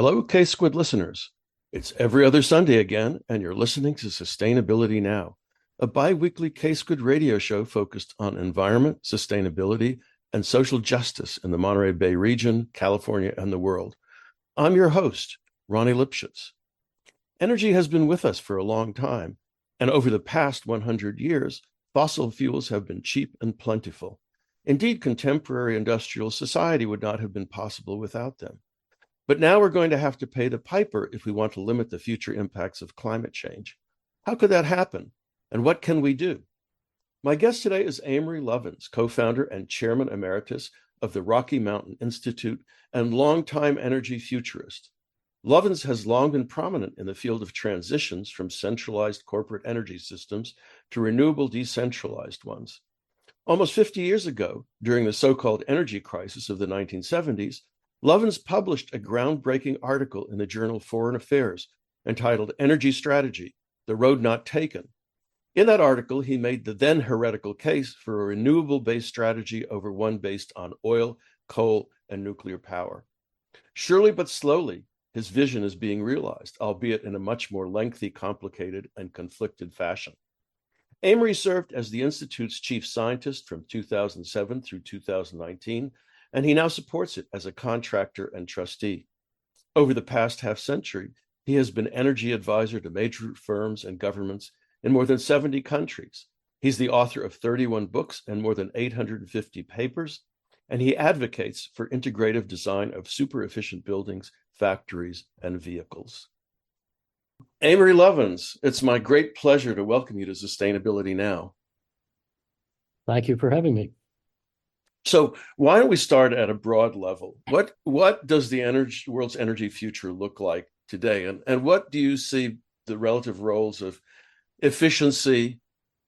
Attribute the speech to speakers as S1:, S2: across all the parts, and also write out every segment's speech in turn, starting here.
S1: Hello, K Squid listeners. It's every other Sunday again, and you're listening to Sustainability Now, a bi-weekly K Squid radio show focused on environment, sustainability, and social justice in the Monterey Bay region, California, and the world. I'm your host, Ronnie Lipschitz. Energy has been with us for a long time, and over the past 100 years, fossil fuels have been cheap and plentiful. Indeed, contemporary industrial society would not have been possible without them. But now we're going to have to pay the piper if we want to limit the future impacts of climate change. How could that happen? And what can we do? My guest today is Amory Lovins, co-founder and chairman emeritus of the Rocky Mountain Institute and longtime energy futurist. Lovins has long been prominent in the field of transitions from centralized corporate energy systems to renewable decentralized ones. Almost 50 years ago, during the so-called energy crisis of the 1970s, Lovins published a groundbreaking article in the journal Foreign Affairs entitled Energy Strategy, The Road Not Taken. In that article, he made the then heretical case for a renewable-based strategy over one based on oil, coal, and nuclear power. Surely but slowly, his vision is being realized, albeit in a much more lengthy, complicated, and conflicted fashion. Amory served as the Institute's chief scientist from 2007 through 2019, and he now supports it as a contractor and trustee. Over the past half century, he has been energy advisor to major firms and governments in more than 70 countries. He's the author of 31 books and more than 850 papers, and he advocates for integrative design of super efficient buildings, factories, and vehicles. Amory Lovins, it's my great pleasure to welcome you to Sustainability Now.
S2: Thank you for having me.
S1: So why don't we start at a broad level? What does the world's energy future look like today? And what do you see the relative roles of efficiency,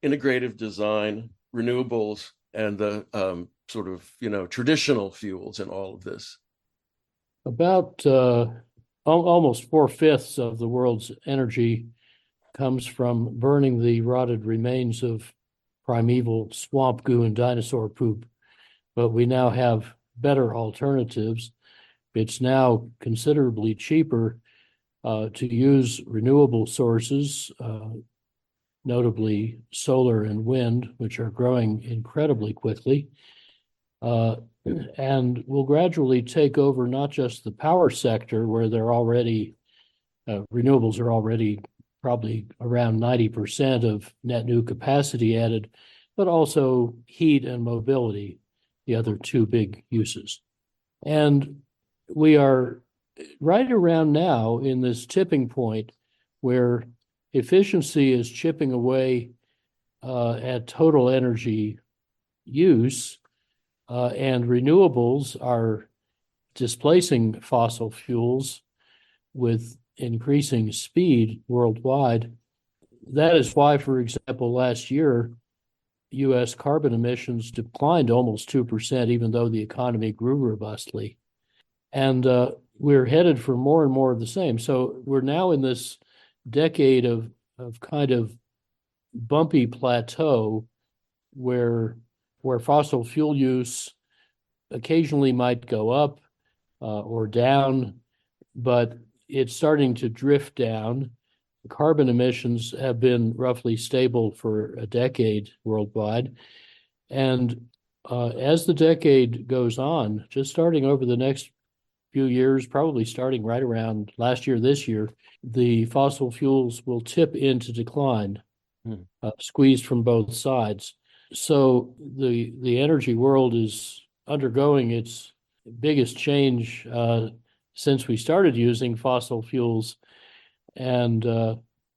S1: integrative design, renewables, and the traditional fuels in all of this?
S2: About almost 4/5 of the world's energy comes from burning the rotted remains of primeval swamp goo and dinosaur poop. But we now have better alternatives. It's now considerably cheaper to use renewable sources, notably solar and wind, which are growing incredibly quickly, and will gradually take over not just the power sector, where they're already renewables are already probably around 90% of net new capacity added, but also heat and mobility, the other two big uses. And we are right around now in this tipping point where efficiency is chipping away at total energy use, and renewables are displacing fossil fuels with increasing speed worldwide. That is why, for example, last year, U.S. carbon emissions declined almost 2%, even though the economy grew robustly. And we're headed for more and more of the same. So we're now in this decade of kind of bumpy plateau where fossil fuel use occasionally might go up or down, but it's starting to drift down. Carbon emissions have been roughly stable for a decade worldwide. And as the decade goes on, just starting over the next few years, probably starting right around last year, this year, the fossil fuels will tip into decline, squeezed from both sides. So the energy world is undergoing its biggest change since we started using fossil fuels. And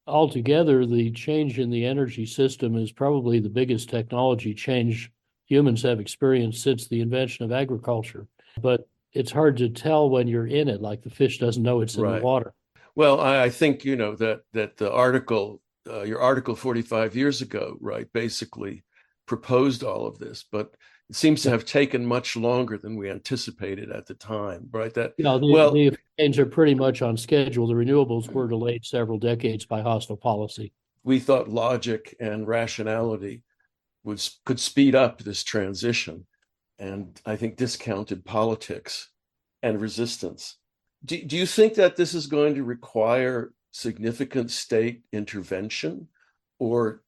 S2: altogether, the change in the energy system is probably the biggest technology change humans have experienced since the invention of agriculture. But it's hard to tell when you're in it, like the fish doesn't know it's in the water.
S1: Well, I think, that the article, your article 45 years ago, right, basically proposed all of this, but it seems to have taken much longer than we anticipated at the time, right?
S2: The changes are pretty much on schedule. The renewables were delayed several decades by hostile policy.
S1: We thought logic and rationality could speed up this transition, and I think discounted politics and resistance. Do you think that this is going to require significant state intervention, or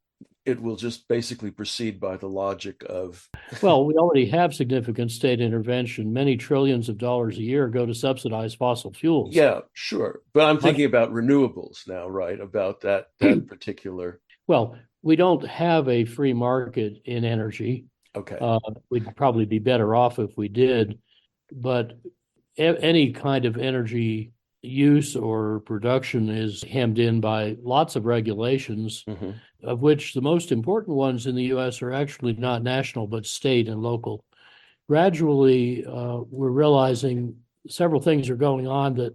S1: it will just basically proceed by the logic of?
S2: Well, we already have significant state intervention. Many trillions of dollars a year go to subsidize fossil fuels.
S1: Yeah, sure. But I'm
S2: Much,
S1: thinking about renewables now, right? About that particular.
S2: well, we don't have a free market in energy.
S1: Okay.
S2: We'd probably be better off if we did, but any kind of energy use or production is hemmed in by lots of regulations,
S1: Hmm.
S2: of which the most important ones in the US are actually not national, but state and local. Gradually, we're realizing several things are going on that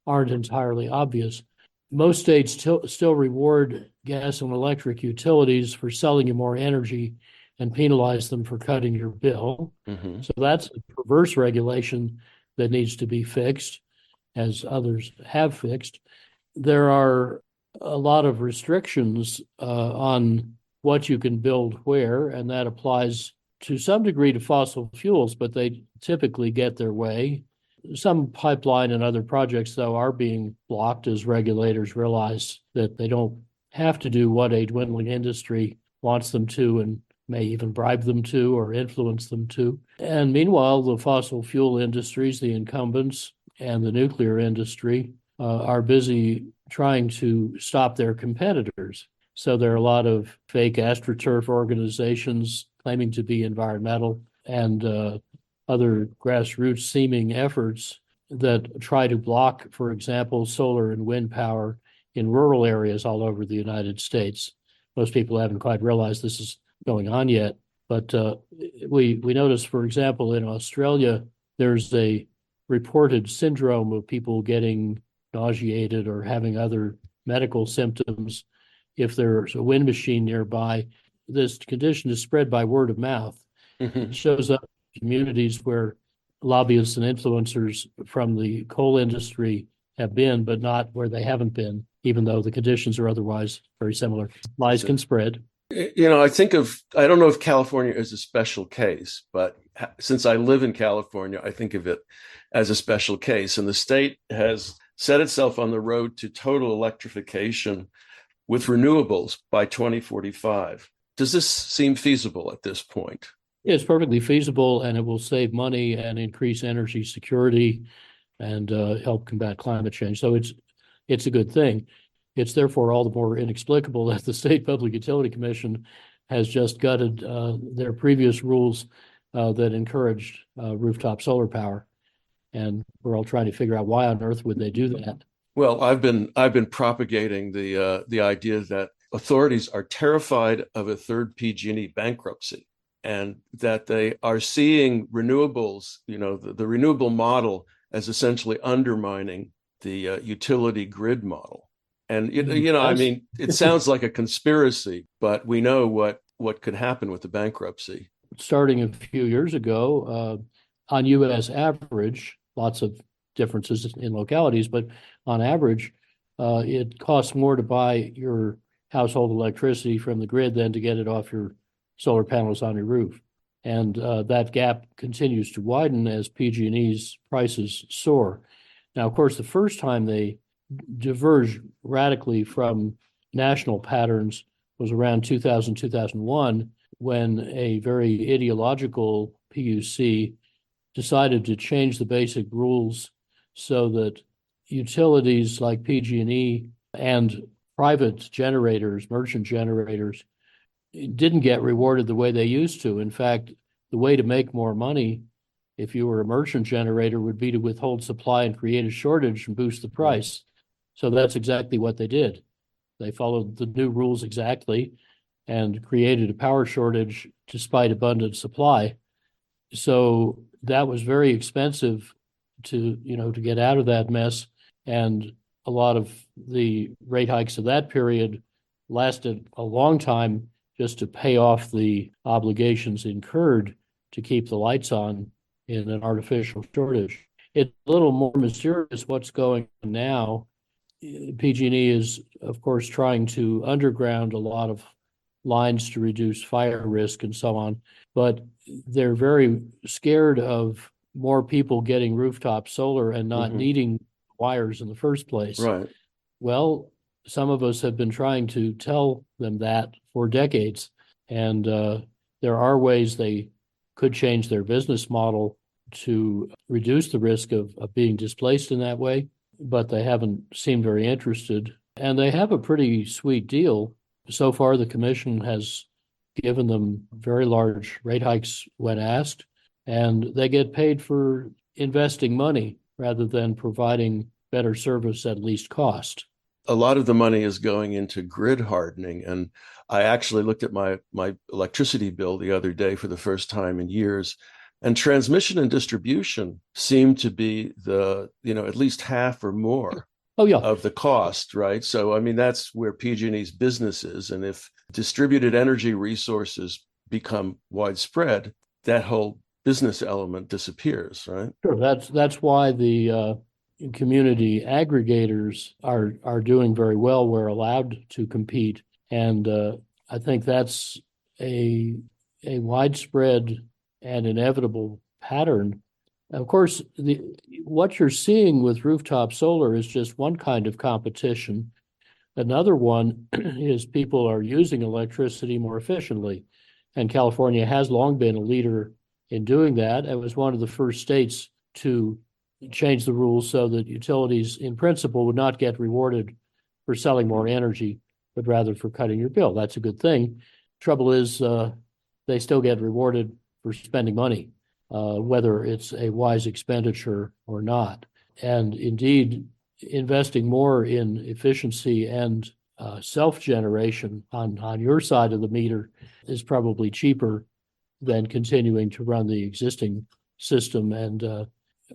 S2: aren't entirely obvious. Most states still reward gas and electric utilities for selling you more energy and penalize them for cutting your bill.
S1: Hmm.
S2: So that's a perverse regulation that needs to be fixed, as others have fixed. There are a lot of restrictions on what you can build where, and that applies to some degree to fossil fuels, but they typically get their way. Some pipeline and other projects, though, are being blocked as regulators realize that they don't have to do what a dwindling industry wants them to and may even bribe them to or influence them to. And meanwhile, the fossil fuel industries, the incumbents, and the nuclear industry are busy trying to stop their competitors. So there are a lot of fake astroturf organizations claiming to be environmental and other grassroots seeming efforts that try to block, for example, solar and wind power in rural areas all over the United States. Most people haven't quite realized this is going on yet, but we notice, for example, in Australia, there's a reported syndrome of people getting nauseated or having other medical symptoms. If there's a wind machine nearby, this condition is spread by word of mouth.
S1: Hmm.
S2: It shows up in communities where lobbyists and influencers from the coal industry have been, but not where they haven't been, even though the conditions are otherwise very similar. Lies can spread.
S1: I don't know if California is a special case, but since I live in California, I think of it as a special case. And the state has set itself on the road to total electrification with renewables by 2045. Does this seem feasible at this point?
S2: It's perfectly feasible, and it will save money and increase energy security and help combat climate change. So it's a good thing. It's therefore all the more inexplicable that the State Public Utility Commission has just gutted their previous rules that encouraged rooftop solar power. And we're all trying to figure out why on earth would they do that.
S1: Well, I've been propagating the idea that authorities are terrified of a third PG&E bankruptcy, and that they are seeing renewables, the renewable model, as essentially undermining the utility grid model. And I mean, it sounds like a conspiracy, but we know what could happen with the bankruptcy.
S2: Starting a few years ago, on U.S. average, lots of differences in localities, but on average, it costs more to buy your household electricity from the grid than to get it off your solar panels on your roof. And that gap continues to widen as PG&E's prices soar. Now, of course, the first time they diverged radically from national patterns was around 2000, 2001, when a very ideological PUC decided to change the basic rules so that utilities like PG&E and private generators, merchant generators, didn't get rewarded the way they used to. In fact, the way to make more money if you were a merchant generator would be to withhold supply and create a shortage and boost the price. So that's exactly what they did. They followed the new rules exactly and created a power shortage despite abundant supply. So that was very expensive to get out of that mess. And a lot of the rate hikes of that period lasted a long time just to pay off the obligations incurred to keep the lights on in an artificial shortage. It's a little more mysterious what's going on now. PG&E is, of course, trying to underground a lot of lines to reduce fire risk and so on, but they're very scared of more people getting rooftop solar and not needing wires in the first place.
S1: Right.
S2: Well, some of us have been trying to tell them that for decades, and there are ways they could change their business model to reduce the risk of being displaced in that way, but they haven't seemed very interested. And they have a pretty sweet deal. So far, the commission has given them very large rate hikes when asked, and they get paid for investing money rather than providing better service at least cost.
S1: A lot of the money is going into grid hardening. And I actually looked at my electricity bill the other day for the first time in years. And transmission and distribution seem to be at least half or more
S2: Oh, yeah.
S1: of the cost, right? So, I mean, that's where PG&E's business is. And if distributed energy resources become widespread, that whole business element disappears, right?
S2: Sure. That's why the community aggregators are doing very well. We're allowed to compete, and I think that's a widespread and inevitable pattern. Of course, what you're seeing with rooftop solar is just one kind of competition. Another one is people are using electricity more efficiently, and California has long been a leader in doing that. It was one of the first states to change the rules so that utilities, in principle, would not get rewarded for selling more energy, but rather for cutting your bill. That's a good thing. Trouble is, they still get rewarded for spending money, whether it's a wise expenditure or not. And indeed, investing more in efficiency and self-generation on your side of the meter is probably cheaper than continuing to run the existing system and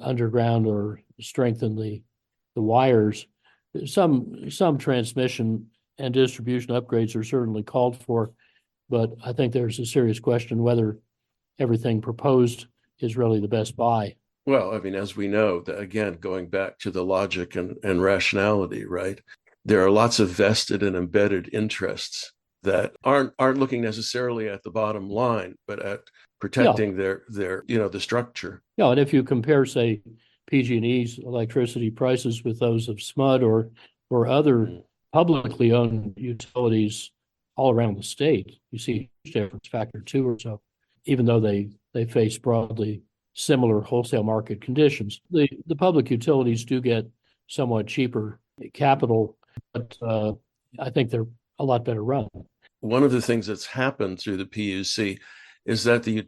S2: underground or strengthen the wires. Some transmission and distribution upgrades are certainly called for, but I think there's a serious question whether everything proposed is really the best buy.
S1: Well, I mean, as we know, again, going back to the logic and rationality, right? There are lots of vested and embedded interests that aren't looking necessarily at the bottom line, but at protecting their the structure.
S2: Yeah, and if you compare, say, PG&E's electricity prices with those of SMUD or other publicly owned utilities all around the state, you see a huge difference, factor 2 or so, even though they face broadly similar wholesale market conditions. The public utilities do get somewhat cheaper capital, but I think they're a lot better run.
S1: One of the things that's happened through the PUC is that the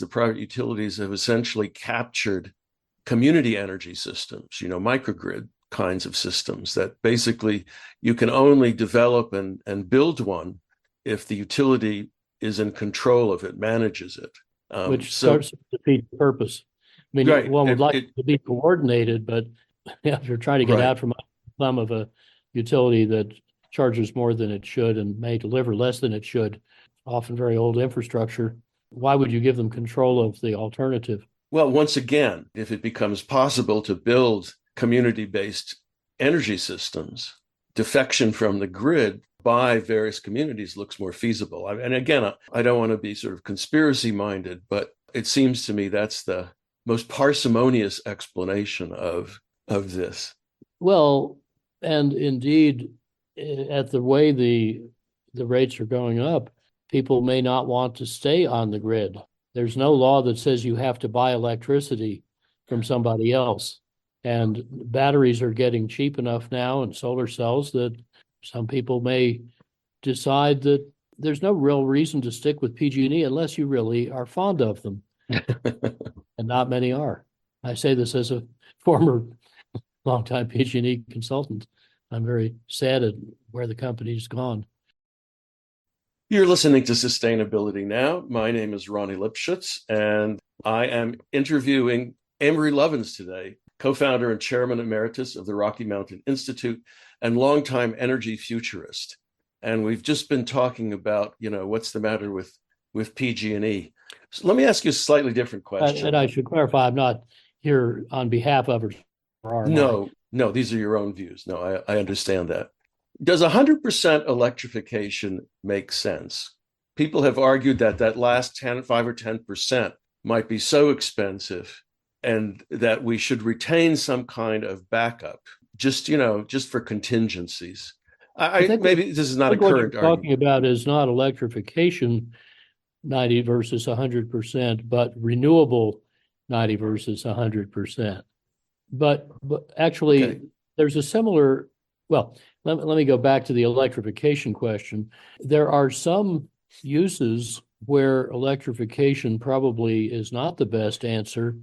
S1: private utilities have essentially captured community energy systems, microgrid kinds of systems that basically you can only develop and build one if the utility is in control of it, manages it.
S2: Which starts to defeat the purpose. I mean, right. One would like it to be coordinated, but if you're trying to get out from some of a utility that charges more than it should and may deliver less than it should, often very old infrastructure, why would you give them control of the alternative?
S1: Well, once again, if it becomes possible to build community-based energy systems, defection from the grid by various communities looks more feasible. And again, I don't want to be sort of conspiracy minded, but it seems to me that's the most parsimonious explanation of this.
S2: Well, and indeed, at the way the rates are going up, people may not want to stay on the grid. There's no law that says you have to buy electricity from somebody else. And batteries are getting cheap enough now, and solar cells, that some people may decide that there's no real reason to stick with PG&E unless you really are fond of them. And not many are. I say this as a former longtime PG&E consultant. I'm very sad at where the company's gone.
S1: You're listening to Sustainability Now. My name is Ronnie Lipschutz, and I am interviewing Amory Lovins today, co-founder and chairman emeritus of the Rocky Mountain Institute and longtime energy futurist. And we've just been talking about, what's the matter with PG&E. So let me ask you a slightly different question.
S2: And I should clarify, I'm not here on behalf of our
S1: No, these are your own views. No, I understand that. Does 100% electrification make sense? People have argued that last 5 or 10% might be so expensive and that we should retain some kind of backup. just for contingencies.
S2: I think
S1: Maybe this is not a
S2: what you're
S1: current argument.
S2: talking about is not electrification 90 versus 100%, but renewable 90 versus 100%. But actually,
S1: Okay.
S2: there's a similar, well, let me go back to the electrification question. There are some uses where electrification probably is not the best answer,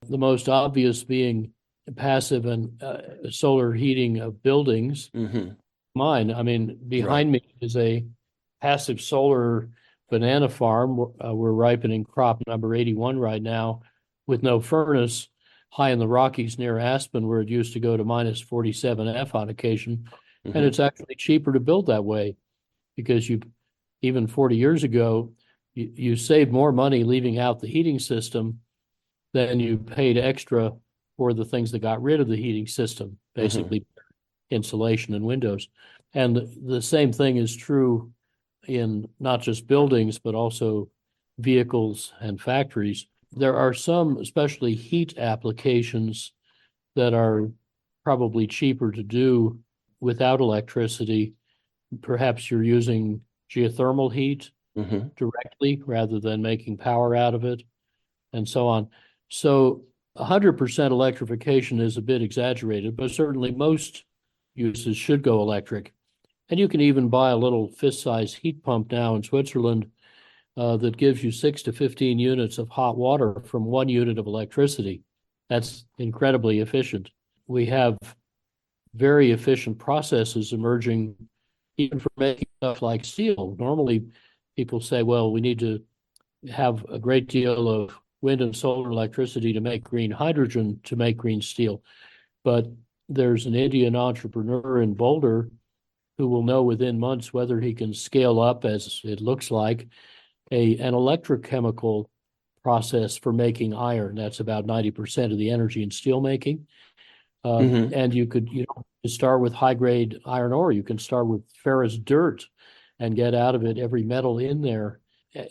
S2: the most obvious being passive and solar heating of buildings.
S1: Mm-hmm.
S2: Mine, I mean,
S1: Right.
S2: behind me is a passive solar banana farm. We're ripening crop number 81 right now with no furnace, high in the Rockies near Aspen, where it used to go to minus 47F on occasion. And
S1: Mm-hmm.
S2: it's actually cheaper to build that way because even 40 years ago, you saved more money leaving out the heating system than you paid extra for the things that got rid of the heating system,
S1: Mm-hmm.
S2: basically insulation and windows. And the same thing is true in not just buildings, but also vehicles and factories. There are some, especially heat applications, that are probably cheaper to do without electricity. Perhaps you're using geothermal heat
S1: Mm-hmm.
S2: directly rather than making power out of it, and so on. So 100% electrification is a bit exaggerated, but certainly most uses should go electric. And you can even buy a little fist-sized heat pump now in Switzerland that gives you 6 to 15 units of hot water from 1 unit of electricity. That's incredibly efficient. We have very efficient processes emerging even for making stuff like steel. Normally, people say, well, we need to have a great deal of wind and solar electricity to make green hydrogen to make green steel. But there's an Indian entrepreneur in Boulder who will know within months whether he can scale up, as it looks like, an electrochemical process for making iron. That's about 90% of the energy in steel making.
S1: Mm-hmm.
S2: And you could, start with high grade iron ore. You can start with ferrous dirt and get out of it every metal in there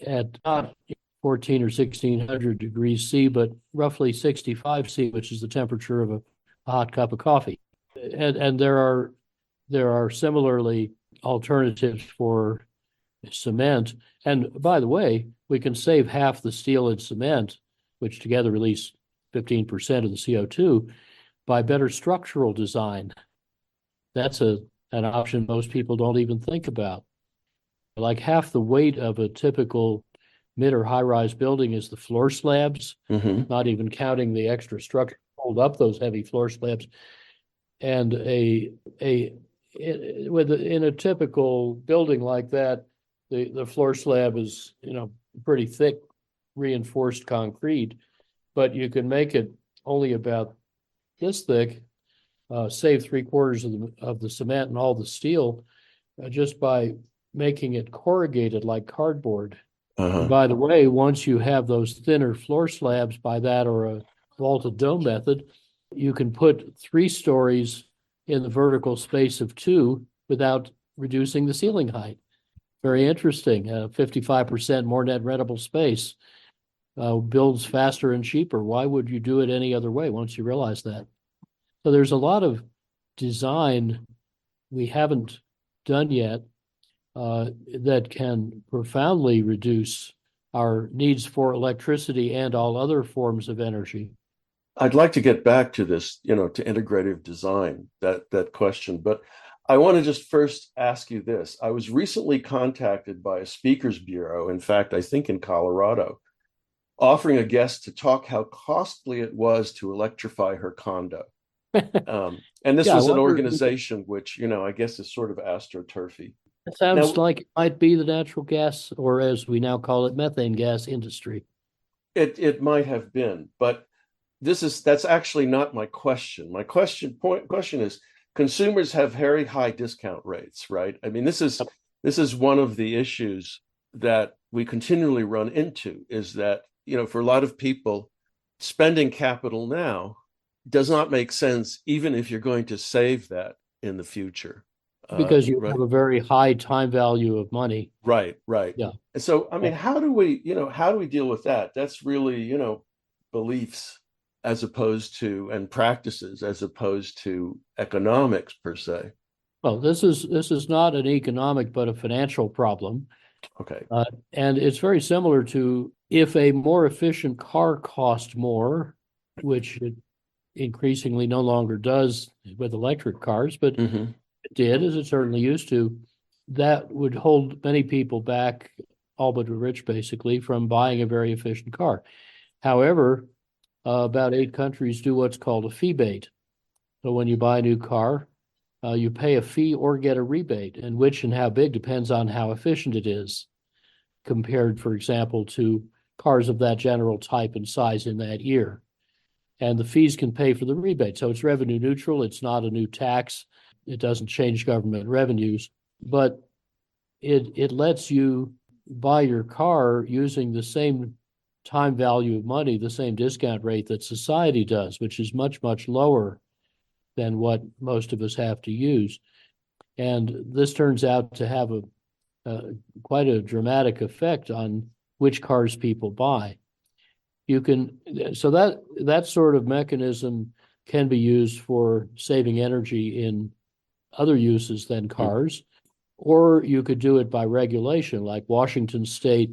S2: at not 14 or 1600 degrees C, but roughly 65 C, which is the temperature of a hot cup of coffee. And there are similarly alternatives for cement. And by the way, we can save half the steel and cement, which together release 15% of the CO2, by better structural design. That's an option most people don't even think about. Like half the weight of a typical mid or high-rise building is the floor slabs,
S1: Mm-hmm.
S2: not even counting the extra structure to hold up those heavy floor slabs. And in a typical building like that, the floor slab is pretty thick reinforced concrete, but you can make it only about this thick, save 3/4 of the cement and all the steel just by making it corrugated like cardboard. And
S1: Uh-huh.
S2: by the way, once you have those thinner floor slabs by that or a vaulted dome method, you can put 3 stories in the vertical space of 2 without reducing the ceiling height. Very interesting. 55% more net rentable space, builds faster and cheaper. Why would you do it any other way once you realize that? So there's a lot of design we haven't done yet that can profoundly reduce our needs for electricity and all other forms of energy.
S1: I'd like to get back to this, to integrative design, that question, but I want to just first ask you this. I was recently contacted by a speakers bureau, in fact, I think in Colorado, offering a guest to talk how costly it was to electrify her condo. And this
S2: Yeah, I
S1: was an
S2: wonder,
S1: organization which, I guess is sort of astroturfy.
S2: it sounds
S1: Now,
S2: like it might be the natural gas, or as we now call it, methane gas industry.
S1: it might have been, but that's actually not my question. My question is consumers have very high discount rates, right? I mean, this is one of the issues that we continually run into is that, for a lot of people, spending capital now does not make sense, even if you're going to save that in the future.
S2: Because you
S1: Right,
S2: have a very high time value of money.
S1: right.
S2: Yeah.
S1: And so, I mean, how do we deal with that? That's really, beliefs. as opposed to, and practices as opposed to economics per se.
S2: Well, this is not an economic but a financial problem.
S1: Okay.
S2: And it's very similar to if a more efficient car cost more, which it increasingly no longer does with electric cars, but
S1: Mm-hmm.
S2: it did, as it certainly used to, that would hold many people back, all but the rich basically, from buying a very efficient car. However, about 8 countries do what's called a fee bait. So when you buy a new car, you pay a fee or get a rebate, and which and how big depends on how efficient it is, compared, for example, to cars of that general type and size in that year. And the fees can pay for the rebate. So it's revenue neutral. It's not a new tax. It doesn't change government revenues, but it lets you buy your car using the same time value of money, the same discount rate that society does, which is much, much lower than what most of us have to use. And this turns out to have quite a dramatic effect on which cars people buy. So that sort of mechanism can be used for saving energy in other uses than cars, or you could do it by regulation, like Washington State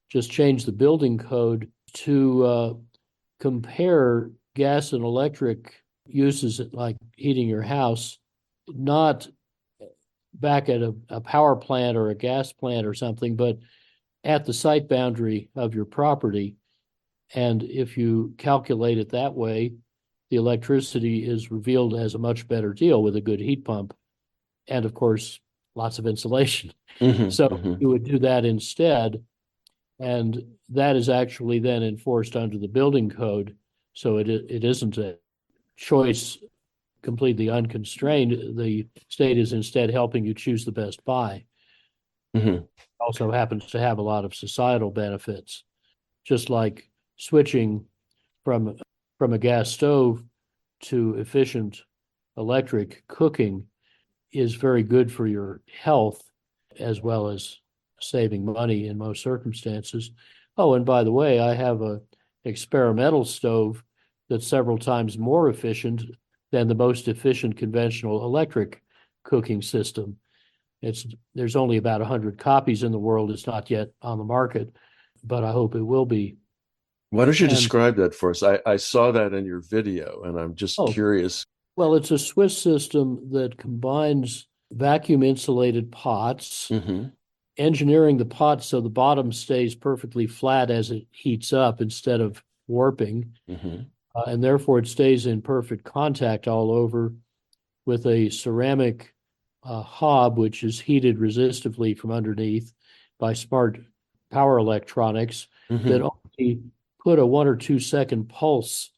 S2: just changed the building code to compare gas and electric uses like heating your house, not back at a power plant or a gas plant or something, but at the site boundary of your property. And if you calculate it that way, the electricity is revealed as a much better deal with a good heat pump. And of course, lots of insulation.
S1: Mm-hmm.
S2: So
S1: Mm-hmm.
S2: you would do that instead. And that is actually then enforced under the building code. So it isn't a choice completely unconstrained. The state is instead helping you choose the best buy.
S1: Mm-hmm.
S2: Also happens to have a lot of societal benefits, just like switching from a gas stove to efficient electric cooking is very good for your health, as well as saving money in most circumstances. Oh, and by the way, I have an experimental stove that's several times more efficient than the most efficient conventional electric cooking system. There's only about 100 copies in the world. It's not yet on the market, but I hope it will be.
S1: Why don't you
S2: And
S1: describe that for us? I saw that in your video, and I'm just
S2: oh,
S1: curious.
S2: well, it's a Swiss system that combines vacuum insulated pots,
S1: Mm-hmm.
S2: engineering the pot so the bottom stays perfectly flat as it heats up instead of warping,
S1: Mm-hmm.
S2: and therefore it stays in perfect contact all over, with a ceramic hob which is heated resistively from underneath by smart power electronics that
S1: Mm-hmm.
S2: only put a 1 or 2 second pulse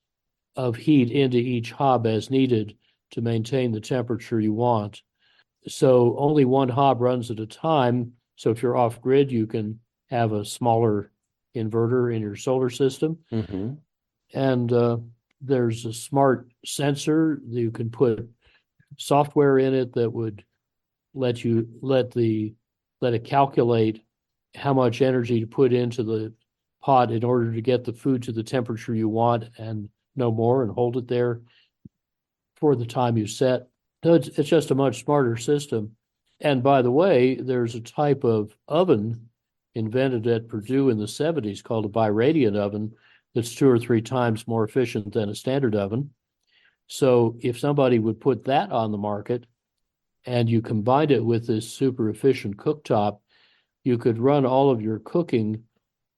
S2: of heat into each hob as needed to maintain the temperature you want. So only one hob runs at a time. So if you're off grid, you can have a smaller inverter in your solar system.
S1: Mm-hmm.
S2: And there's a smart sensor. You can put software in it that would let it calculate how much energy to put into the pot in order to get the food to the temperature you want and no more, and hold it there for the time you set. So it's just a much smarter system. And by the way, there's a type of oven invented at Purdue in the 70s called a biradiant oven that's 2 or 3 times more efficient than a standard oven. So if somebody would put that on the market and you combined it with this super efficient cooktop, you could run all of your cooking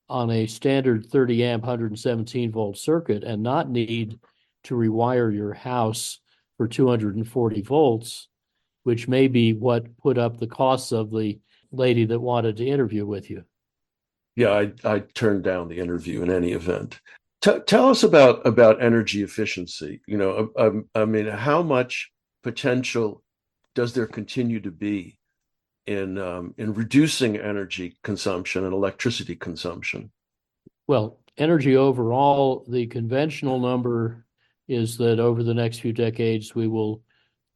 S2: on a standard 30 amp 117 volt circuit and not need to rewire your house for 240 volts, which may be what put up the costs of the lady that wanted to interview with you.
S1: Yeah, I turned down the interview in any event. Tell us about energy efficiency. I mean, how much potential does there continue to be in reducing energy consumption and electricity consumption?
S2: Well, energy overall, the conventional number is that over the next few decades, we will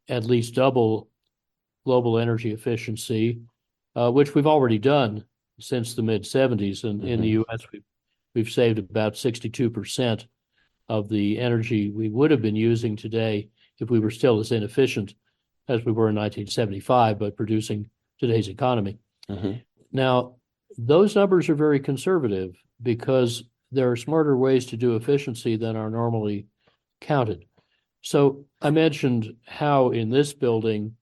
S2: at least double global energy efficiency, which we've already done since the mid 70s. And in the US, we've saved about 62% of the energy we would have been using today if we were still as inefficient as we were in 1975, but producing today's economy.
S1: Mm-hmm.
S2: Now, those numbers are very conservative because there are smarter ways to do efficiency than are normally counted. So I mentioned how in this building,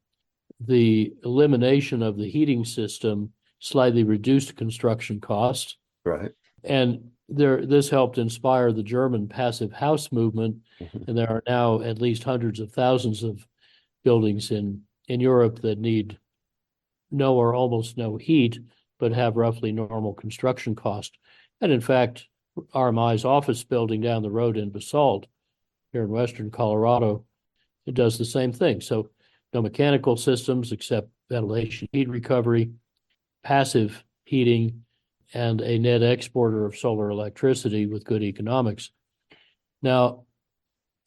S2: the elimination of the heating system slightly reduced construction costs.
S1: Right.
S2: And this helped inspire the German passive house movement.
S1: Mm-hmm.
S2: And there are now at least hundreds of thousands of buildings in Europe that need no or almost no heat, but have roughly normal construction cost. And in fact, RMI's office building down the road in Basalt, here in Western Colorado, it does the same thing. So no mechanical systems except ventilation, heat recovery, passive heating, and a net exporter of solar electricity with good economics. Now,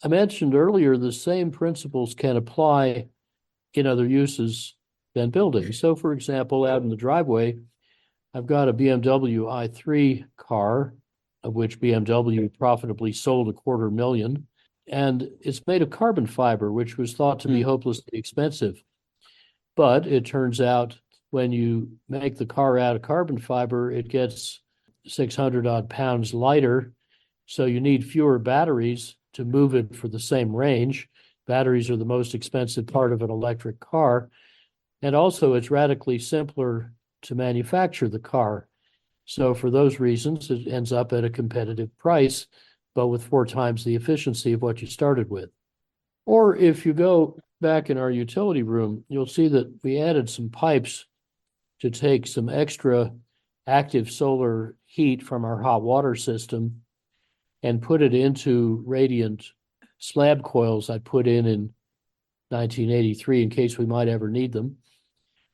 S2: I mentioned earlier the same principles can apply in other uses than buildings. So, for example, out in the driveway, I've got a BMW i3 car, of which BMW profitably sold 250,000, and it's made of carbon fiber, which was thought to be hopelessly expensive. But it turns out when you make the car out of carbon fiber, it gets 600 odd pounds lighter. So you need fewer batteries to move it for the same range. Batteries are the most expensive part of an electric car. And also it's radically simpler to manufacture the car. So for those reasons, it ends up at a competitive price, but with 4 times the efficiency of what you started with. Or if you go back in our utility room, you'll see that we added some pipes to take some extra active solar heat from our hot water system and put it into radiant slab coils I put in 1983 in case we might ever need them,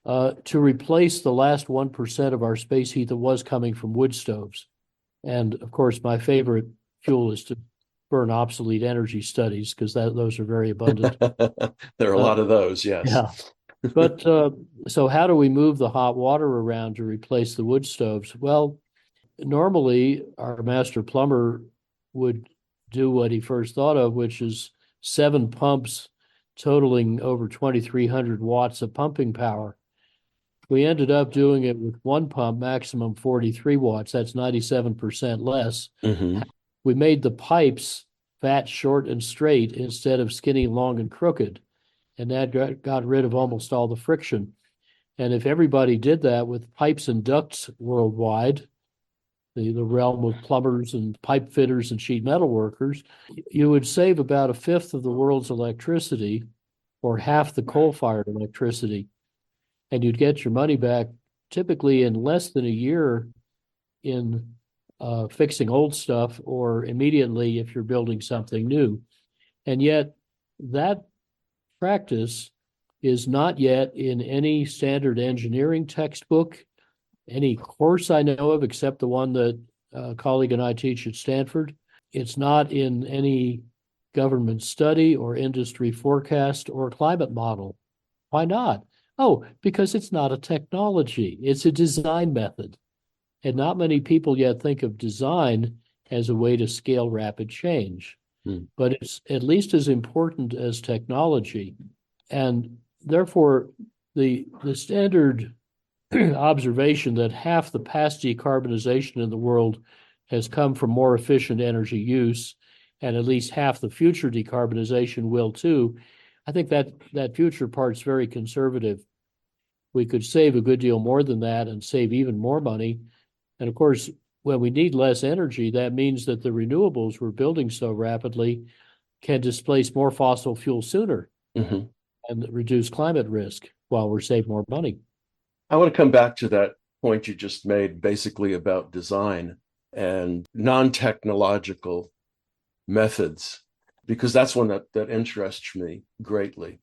S2: to replace the last 1% of our space heat that was coming from wood stoves. And of course, my favorite fuel is to burn obsolete energy studies because those are very abundant.
S1: There are a lot of those, yes.
S2: Yeah. But so how do we move the hot water around to replace the wood stoves? Well, normally our master plumber would do what he first thought of, which is 7 pumps totaling over 2,300 watts of pumping power. We ended up doing it with 1 pump, maximum 43 watts. That's 97% less.
S1: Mm-hmm.
S2: We made the pipes fat, short, and straight instead of skinny, long, and crooked. And that got rid of almost all the friction. And if everybody did that with pipes and ducts worldwide, the realm of plumbers and pipe fitters and sheet metal workers, you would save about 1/5 of the world's electricity or half the coal-fired electricity. And you'd get your money back typically in less than a year in fixing old stuff or immediately if you're building something new. And yet that practice is not yet in any standard engineering textbook, any course I know of, except the one that a colleague and I teach at Stanford. It's not in any government study or industry forecast or climate model. Why not? Oh, because it's not a technology. It's a design method. And not many people yet think of design as a way to scale rapid change. But it's at least as important as technology. And therefore, the standard observation that half the past decarbonization in the world has come from more efficient energy use, and at least half the future decarbonization will too, I think that future part's very conservative. We could save a good deal more than that and save even more money. And of course, when we need less energy, that means that the renewables we're building so rapidly can displace more fossil fuel sooner and reduce climate risk while we're saving more money.
S1: I want to come back to that point you just made, basically about design and non-technological methods, because that's one that interests me greatly.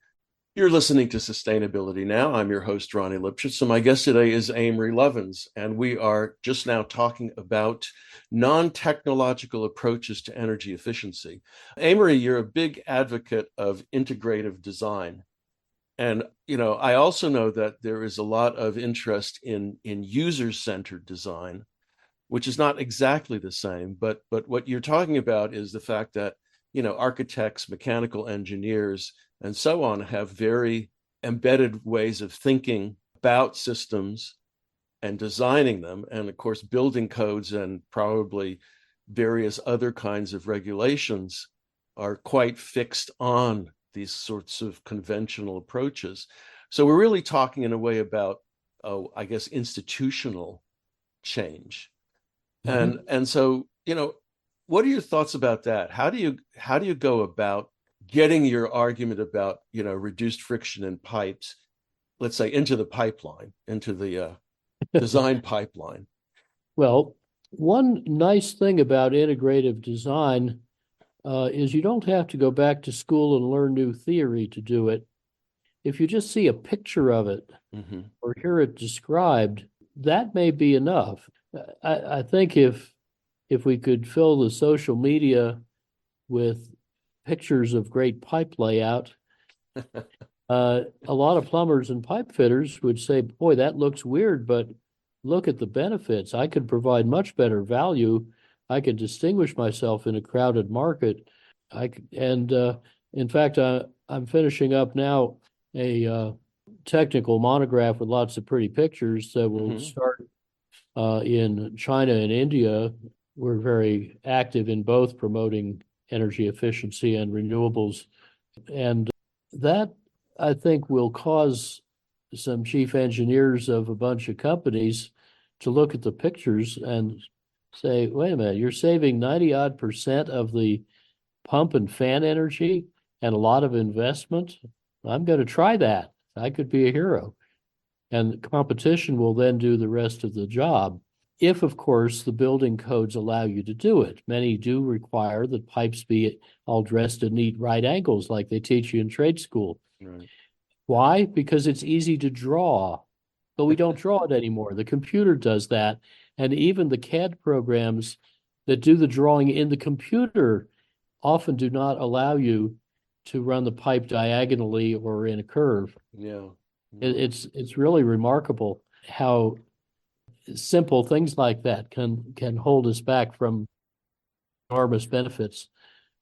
S1: You're listening to Sustainability Now. I'm your host, Ronnie Lipschitz. So my guest today is Amory Lovins, and we are just now talking about non-technological approaches to energy efficiency. Amory, you're a big advocate of integrative design. And, I also know that there is a lot of interest in user-centered design. which is not exactly the same, but what you're talking about is the fact that, architects, mechanical engineers, and so on have very embedded ways of thinking about systems and designing them. And of course, building codes and probably various other kinds of regulations are quite fixed on these sorts of conventional approaches. So we're really talking in a way about, I guess, institutional change.
S2: Mhm.
S1: And so, what are your thoughts about that? How do you go about getting your argument about, reduced friction in pipes, let's say, into the pipeline, into the design pipeline?
S2: Well, one nice thing about integrative design is you don't have to go back to school and learn new theory to do it. If you just see a picture of it
S1: Mm-hmm.
S2: or hear it described, that may be enough. I think if we could fill the social media with pictures of great pipe layout, a lot of plumbers and pipe fitters would say, boy, that looks weird, but look at the benefits. I could provide much better value. I could distinguish myself in a crowded market. And in fact, I'm finishing up now a technical monograph with lots of pretty pictures that will
S1: Mm-hmm.
S2: start in China and India. We're very active in both promoting energy efficiency and renewables. And that, I think, will cause some chief engineers of a bunch of companies to look at the pictures and say, wait a minute, you're saving 90 odd percent of the pump and fan energy and a lot of investment. I'm going to try that. I could be a hero. And competition will then do the rest of the job. If, of course, the building codes allow you to do it. Many do require that pipes be all dressed at neat right angles like they teach you in trade school.
S1: Right.
S2: Why? Because it's easy to draw, but we don't draw it anymore. The computer does that. And even the CAD programs that do the drawing in the computer often do not allow you to run the pipe diagonally or in a curve.
S1: Yeah.
S2: It's really remarkable how simple things like that can hold us back from enormous benefits.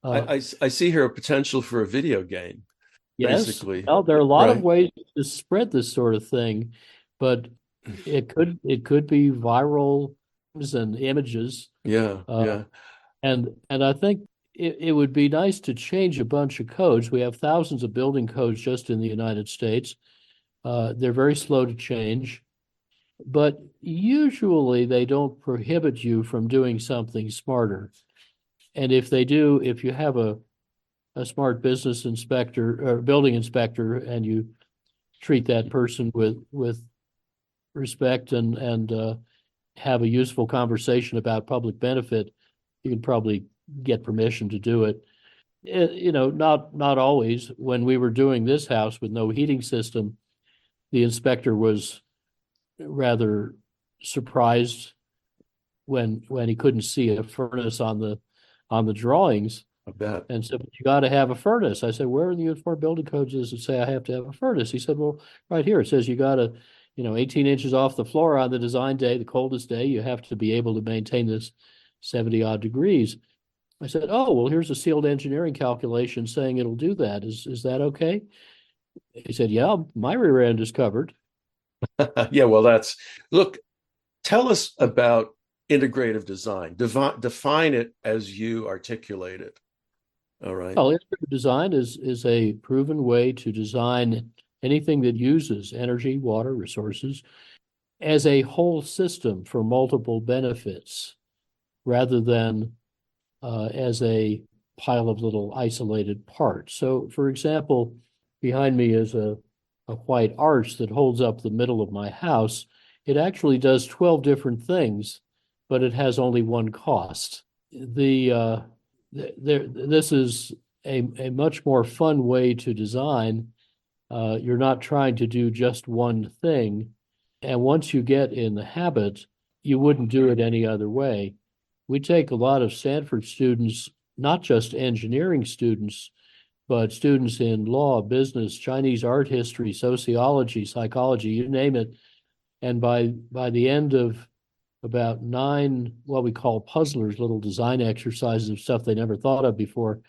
S2: Uh,
S1: I see here a potential for a video game,
S2: yes,
S1: basically.
S2: well, there are a lot of
S1: Right.
S2: ways to spread this sort of thing, but it could be viral and images.
S1: Yeah.
S2: Uh,
S1: Yeah.
S2: and I think it would be nice to change a bunch of codes. We have thousands of building codes just in the United States. They're very slow to change, but usually they don't prohibit you from doing something smarter. And if they do, if you have a smart business inspector or building inspector and you treat that person with respect and have a useful conversation about public benefit, you can probably get permission to do it. Not always. When we were doing this house with no heating system, the inspector was rather surprised when he couldn't see a furnace on the drawings
S1: I bet.
S2: and said, you got to have a furnace. I said, where in the Uniform Building Codes does it say I have to have a furnace? He said, well, right here, it says you got to, 18 inches off the floor on the design day, the coldest day, you have to be able to maintain this 70 odd degrees. I said, oh, well, here's a sealed engineering calculation saying it'll do that. Is that okay? He said, yeah, my rear end is covered.
S1: Yeah. Well, look, tell us about integrative design. Define it as you articulate it. All right.
S2: Well, integrated design is a proven way to design anything that uses energy, water, resources as a whole system for multiple benefits rather than as a pile of little isolated parts. So, for example, behind me is a white arch that holds up the middle of my house. It actually does 12 different things, but it has only one cost. This is a much more fun way to design. You're not trying to do just one thing. And once you get in the habit, you wouldn't do it any other way. We take a lot of Stanford students, not just engineering students, but students in law, business, Chinese art history, sociology, psychology, you name it. And by the end of about 9 what we call puzzlers, little design exercises of stuff they never thought of before.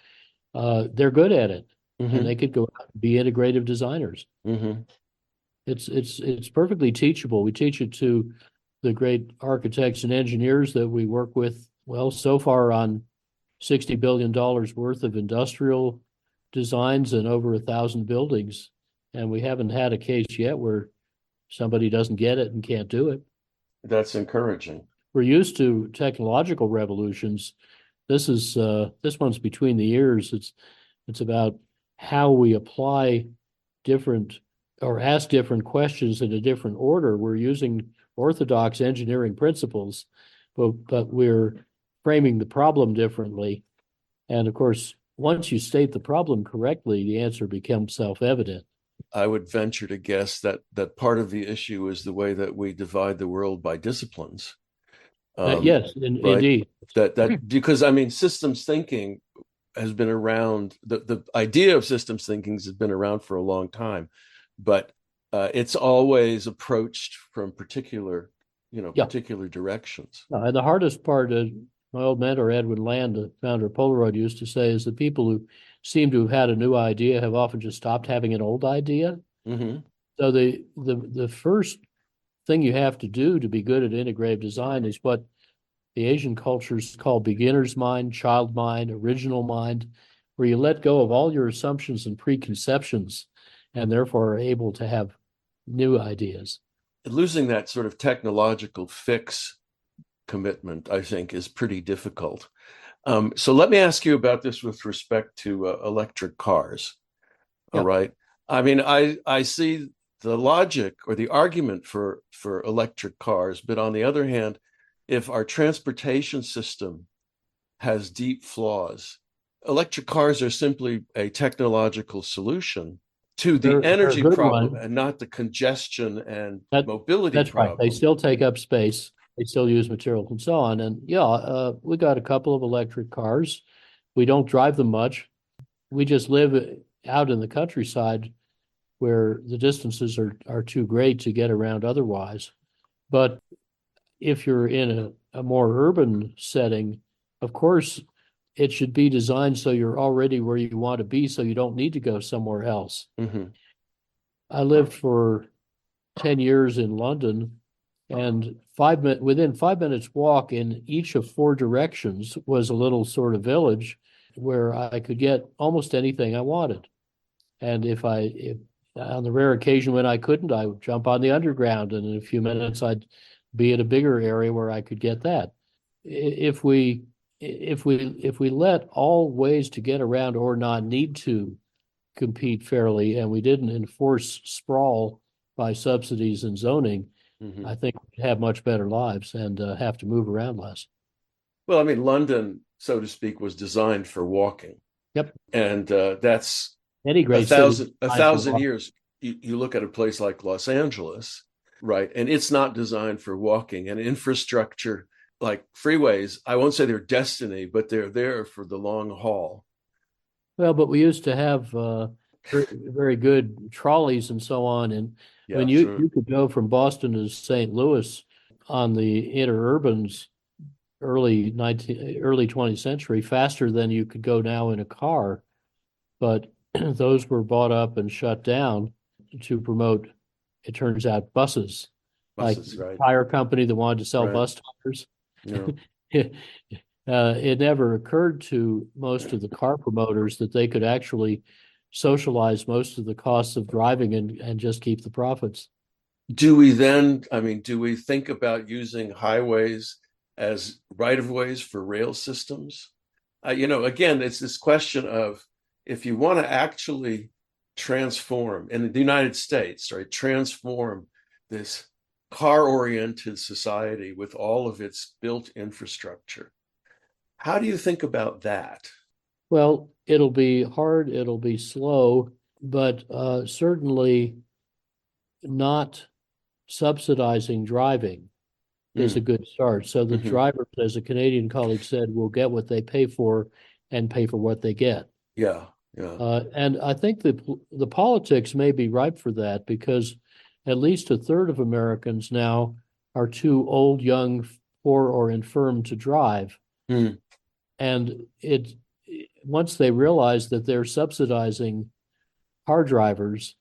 S2: They're good at it, and they could go out and be integrative designers.
S1: Mm-hmm.
S2: It's perfectly teachable. We teach it to the great architects and engineers that we work with. Well, so far on $60 billion worth of industrial designs and over 1,000 buildings, and we haven't had a case yet where somebody doesn't get it and can't do it.
S1: That's encouraging.
S2: We're used to technological revolutions. This one's between the ears. It's about how we apply different or ask different questions in a different order. We're using orthodox engineering principles, but we're framing the problem differently. And of course, once you state the problem correctly, the answer becomes self-evident.
S1: I would venture to guess that part of the issue is the way that we divide the world by disciplines.
S2: Yes,
S1: right?
S2: indeed.
S1: That because I mean, systems thinking has been around. The idea of systems thinking has been around for a long time, but it's always approached from particular directions.
S2: And the hardest part, my old mentor Edwin Land, the founder of Polaroid, used to say, is the people who seem to have had a new idea have often just stopped having an old idea.
S1: Mm-hmm.
S2: So the first thing you have to do to be good at integrative design is what the Asian cultures call beginner's mind, child mind, original mind, where you let go of all your assumptions and preconceptions and therefore are able to have new ideas.
S1: Losing that sort of technological fix commitment, I think, is pretty difficult. So let me ask you about this with respect to electric cars. All right. I mean, I see the logic or the argument for electric cars, but on the other hand, if our transportation system has deep flaws, electric cars are simply a technological solution to the energy problem and not the congestion and mobility
S2: that's
S1: problem.
S2: Right. They still take up space. They still use materials and so on. And we got a couple of electric cars. We don't drive them much. We just live out in the countryside where the distances are too great to get around otherwise. But if you're in a more urban setting, of course, it should be designed so you're already where you want to be, so you don't need to go somewhere else.
S1: Mm-hmm.
S2: I lived for 10 years in London, and within 5 minutes walk in each of 4 directions was a little sort of village where I could get almost anything I wanted. And if on the rare occasion when I couldn't, I would jump on the underground, and in a few minutes I'd be at a bigger area where I could get that. If we let all ways to get around or not need to compete fairly, and we didn't enforce sprawl by subsidies and zoning,
S1: Mm-hmm.
S2: I think we'd have much better lives and have to move around less.
S1: Well, I mean, London, so to speak, was designed for walking.
S2: Yep.
S1: And that's
S2: any great
S1: a thousand years. You look at a place like Los Angeles, right? And it's not designed for walking, and infrastructure like freeways, I won't say they're destiny, but they're there for the long haul.
S2: Well, but we used to have very, very good trolleys and so on. And when you could go from Boston to St. Louis on the interurbans early 20th century faster than you could go now in a car. But those were bought up and shut down to promote, it turns out, buses. Like
S1: right.
S2: a tire company that wanted to sell bus tires.
S1: Yeah.
S2: It never occurred to most of the car promoters that they could actually socialize most of the costs of driving and just keep the profits.
S1: Do we think about using highways as right-of-ways for rail systems? Again, it's this question of, if you want to actually transform in the United States, right, transform this car-oriented society with all of its built infrastructure, how do you think about that?
S2: Well, it'll be hard, it'll be slow, but certainly not subsidizing driving is a good start. So the drivers, as a Canadian colleague said, will get what they pay for and pay for what they get.
S1: Yeah.
S2: And I think the politics may be ripe for that, because at least a third of Americans now are too old, young, poor or infirm to drive.
S1: Mm.
S2: And once they realize that they're subsidizing car drivers,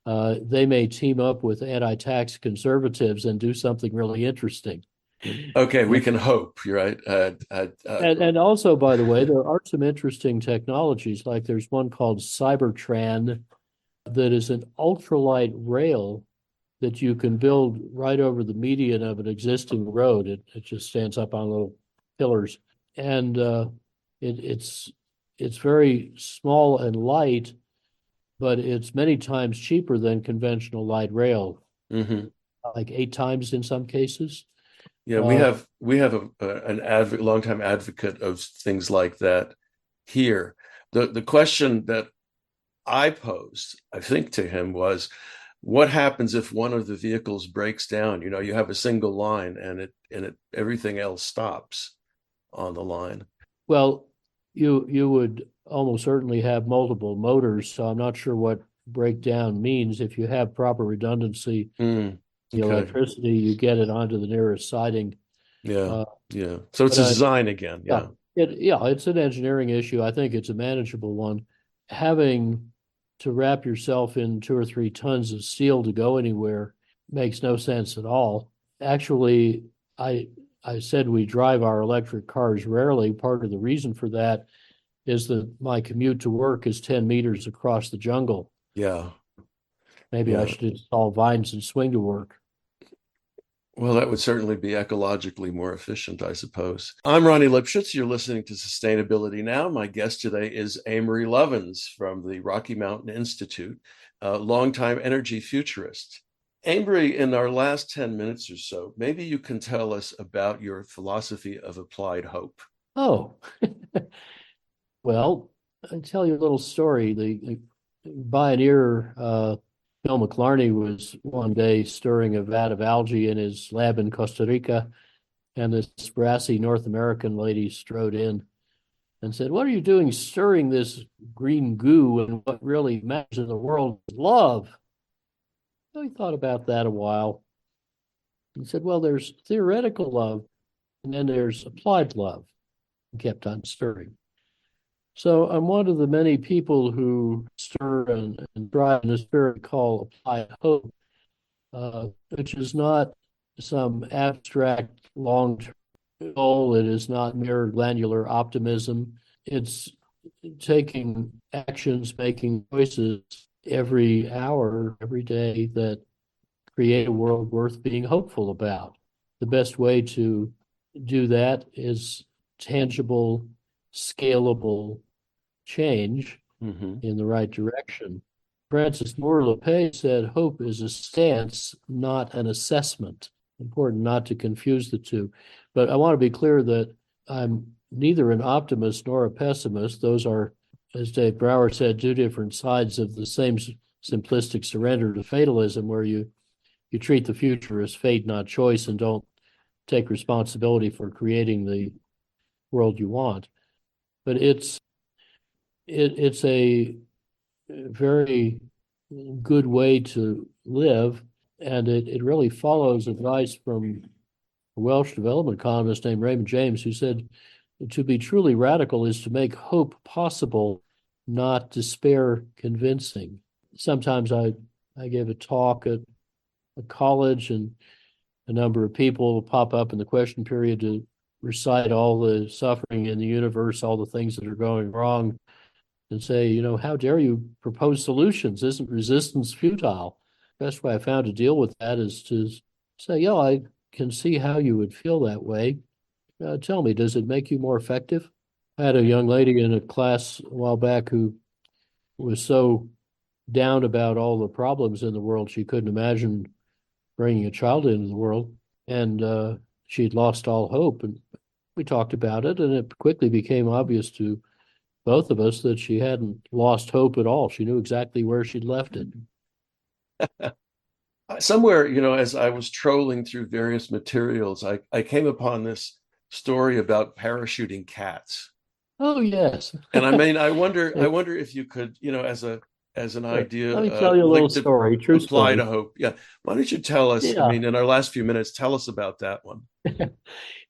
S2: they may team up with anti-tax conservatives and do something really interesting.
S1: Okay, we can hope. You're right.
S2: And also, by the way, there are some interesting technologies. Like there's one called Cybertran that is an ultralight rail that you can build right over the median of an existing road. It just stands up on little pillars, and it's very small and light, but it's many times cheaper than conventional light rail,
S1: Mhm.
S2: like 8 times in some cases.
S1: Yeah, we have an longtime advocate of things like that here. The question that I posed, I think, to him was, what happens if one of the vehicles breaks down? You know, you have a single line and it everything else stops on the line.
S2: Well, you would almost certainly have multiple motors, so I'm not sure what breakdown means. If you have proper redundancy,
S1: Mm,
S2: the
S1: okay.
S2: electricity, you get it onto the nearest siding.
S1: Yeah.
S2: Uh,
S1: Yeah. So it's
S2: but
S1: a design again.
S2: yeah,
S1: Yeah.
S2: it's an engineering issue. I think it's a manageable one. Having to wrap yourself in 2 or 3 tons of steel to go anywhere makes no sense at all. Actually, I I said we drive our electric cars rarely. Part of the reason for that is that my commute to work is 10 meters across the jungle.
S1: Yeah.
S2: Maybe I
S1: Yeah.
S2: should install vines and swing to work.
S1: Well, that would certainly be ecologically more efficient, I suppose. I'm Ronnie Lipschitz. You're listening to Sustainability Now. My guest today is Amory Lovins from the Rocky Mountain Institute, a longtime energy futurist. Amory, in our last 10 minutes or so, maybe you can tell us about your philosophy of applied hope.
S2: Oh, well, I'll tell you a little story. The pioneer, Bill McLarney, was one day stirring a vat of algae in his lab in Costa Rica, and this brassy North American lady strode in and said, "What are you doing stirring this green goo? And what really matters in the world is love." So he thought about that a while. He said, "Well, there's theoretical love, and then there's applied love." And kept on stirring. So I'm one of the many people who stir and drive in this spirit we call applied hope, which is not some abstract long-term goal. It is not mere glandular optimism. It's taking actions, making choices every hour, every day that create a world worth being hopeful about. The best way to do that is tangible, scalable change
S1: Mm-hmm.
S2: in the right direction. Francis Moore Lepage said, "Hope is a stance, not an assessment." Important not to confuse the two. But I want to be clear that I'm neither an optimist nor a pessimist. Those are, as Dave Brower said, two different sides of the same simplistic surrender to fatalism, where you treat the future as fate, not choice, and don't take responsibility for creating the world you want. But it's a very good way to live, and it really follows advice from a Welsh development economist named Raymond James, who said to be truly radical is to make hope possible, not despair convincing. Sometimes I give a talk at a college, and a number of people will pop up in the question period to recite all the suffering in the universe, all the things that are going wrong, and say, how dare you propose solutions? Isn't resistance futile? Best way I found to deal with that is to say, yeah, I can see how you would feel that way. Tell me, does it make you more effective? I had a young lady in a class a while back who was so down about all the problems in the world she couldn't imagine bringing a child into the world, and she'd lost all hope. And we talked about it, and it quickly became obvious to both of us that she hadn't lost hope at all. She knew exactly where she'd left it.
S1: Somewhere, as I was trolling through various materials, I came upon this story about parachuting cats.
S2: Oh yes.
S1: And I mean, I wonder if you could, as an
S2: Sure.
S1: idea
S2: Let me tell you a little
S1: linked to
S2: story, true
S1: apply to
S2: story.
S1: hope. Yeah. Why don't you tell us? I
S2: Yeah.
S1: mean, in our last few minutes, tell us about that one.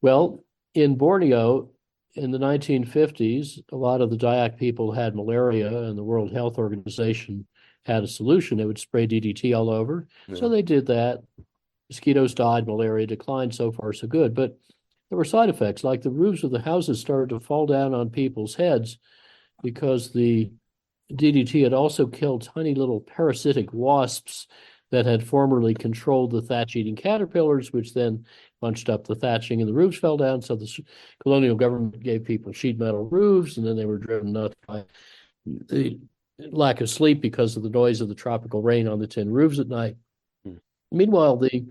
S2: Well, in Borneo in the 1950s, a lot of the Dayak people had malaria, and the World Health Organization had a solution. They would spray DDT all over. So
S1: Yeah.
S2: they did that. Mosquitoes died, malaria declined, so far so good. But there were side effects, like the roofs of the houses started to fall down on people's heads because the DDT had also killed tiny little parasitic wasps that had formerly controlled the thatch-eating caterpillars, which then bunched up the thatching and the roofs fell down. So the colonial government gave people sheet metal roofs, and then they were driven nuts by the lack of sleep because of the noise of the tropical rain on the tin roofs at night.
S1: Hmm.
S2: Meanwhile, the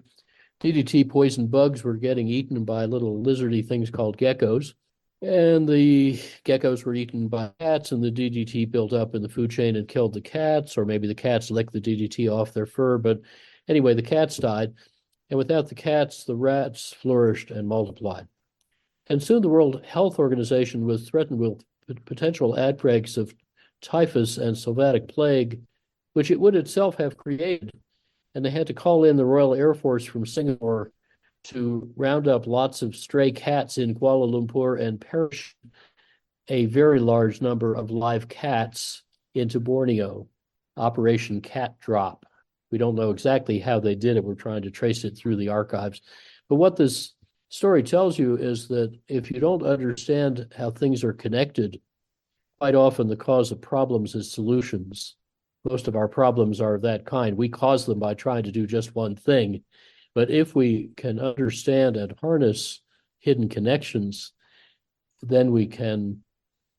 S2: DDT poisoned bugs were getting eaten by little lizardy things called geckos. And the geckos were eaten by cats, and the DDT built up in the food chain and killed the cats, or maybe the cats licked the DDT off their fur. But anyway, the cats died. And without the cats, the rats flourished and multiplied. And soon the World Health Organization was threatened with potential outbreaks of typhus and sylvatic plague, which it would itself have created. And they had to call in the Royal Air Force from Singapore to round up lots of stray cats in Kuala Lumpur and parachute a very large number of live cats into Borneo, Operation Cat Drop. We don't know exactly how they did it. We're trying to trace it through the archives. But what this story tells you is that if you don't understand how things are connected, quite often the cause of problems is solutions. Most of our problems are of that kind. We cause them by trying to do just one thing. But if we can understand and harness hidden connections, then we can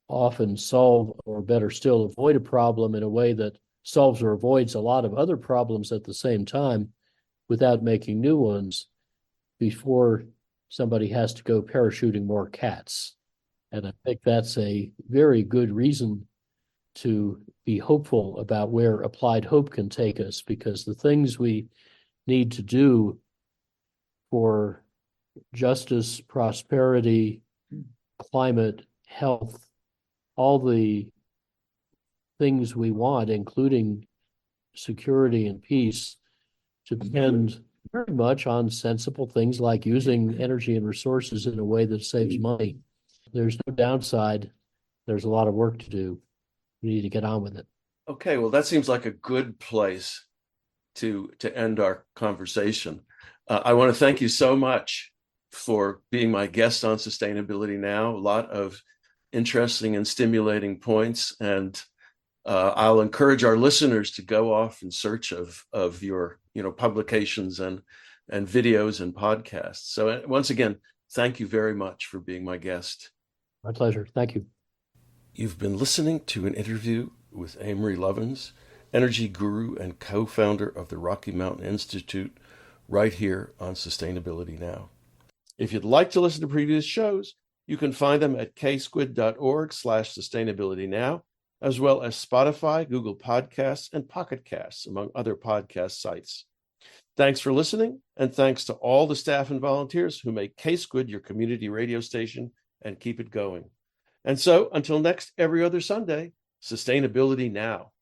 S2: often solve, or better still, avoid a problem in a way that solves or avoids a lot of other problems at the same time without making new ones before somebody has to go parachuting more cats. And I think that's a very good reason to be hopeful about where applied hope can take us, because the things we need to do for justice, prosperity, climate, health, all the things we want, including security and peace, depend very much on sensible things like using energy and resources in a way that saves money. There's no downside. There's a lot of work to do. We need to get on with it.
S1: Okay, well, that seems like a good place to end our conversation. I want to thank you so much for being my guest on Sustainability Now. A lot of interesting and stimulating points, and I'll encourage our listeners to go off in search of your publications and videos and podcasts. So once again, thank you very much for being my guest.
S2: My pleasure. Thank you.
S1: You've been listening to an interview with Amory Lovins, energy guru and co-founder of the Rocky Mountain Institute, right here on Sustainability Now. If you'd like to listen to previous shows, you can find them at ksquid.org/sustainabilitynow, as well as Spotify, Google Podcasts, and Pocket Casts, among other podcast sites. Thanks for listening, and thanks to all the staff and volunteers who make K-Squid your community radio station and keep it going. And so, until next every other Sunday, Sustainability Now.